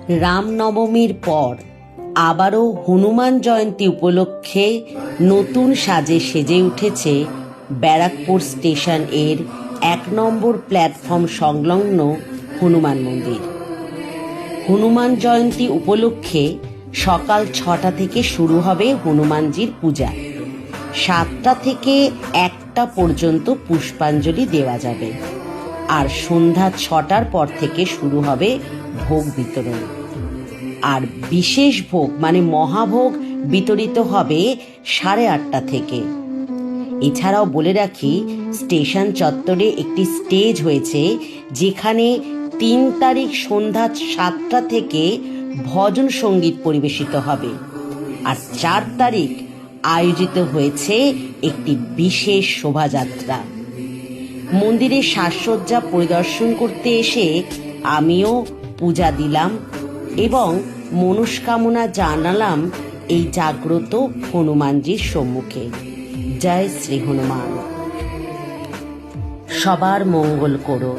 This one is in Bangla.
রামনবমীর পর আবারও হনুমান জয়ন্তী উপলক্ষে নতুন সাজে সেজে উঠেছে ব্যারাকপুর স্টেশন এর 1 নম্বর প্ল্যাটফর্ম সংলগ্ন হনুমান মন্দির। হনুমান জয়ন্তী উপলক্ষে সকাল 6টা থেকে শুরু হবে হনুমানজির পূজা। 7টা থেকে 1টা পর্যন্ত পুষ্পাঞ্জলি দেওয়া যাবে, আর সন্ধ্যা 6টার পর থেকে শুরু হবে ভোগ বিতরণ। আর বিশেষ ভোগ মানে মহাভোগ বিতরিত হবে 8:30টা থেকে। এছাড়াও বলে রাখি, স্টেশন চত্বরে একটি স্টেজ হয়েছে, যেখানে 3 তারিখ সন্ধ্যা 7টা থেকে ভজন সঙ্গীত পরিবেশিত হবে। আর 4 তারিখ আয়োজিত হয়েছে একটি বিশেষ শোভাযাত্রা। মন্দিরের সাজসজ্জা পরিদর্শন করতে এসে আমিও পূজা দিলাম এবং মনস্কামনা জানালাম এই জাগ্রত হনুমানজির সম্মুখে। জয় শ্রী হনুমান। সবার মঙ্গল করো।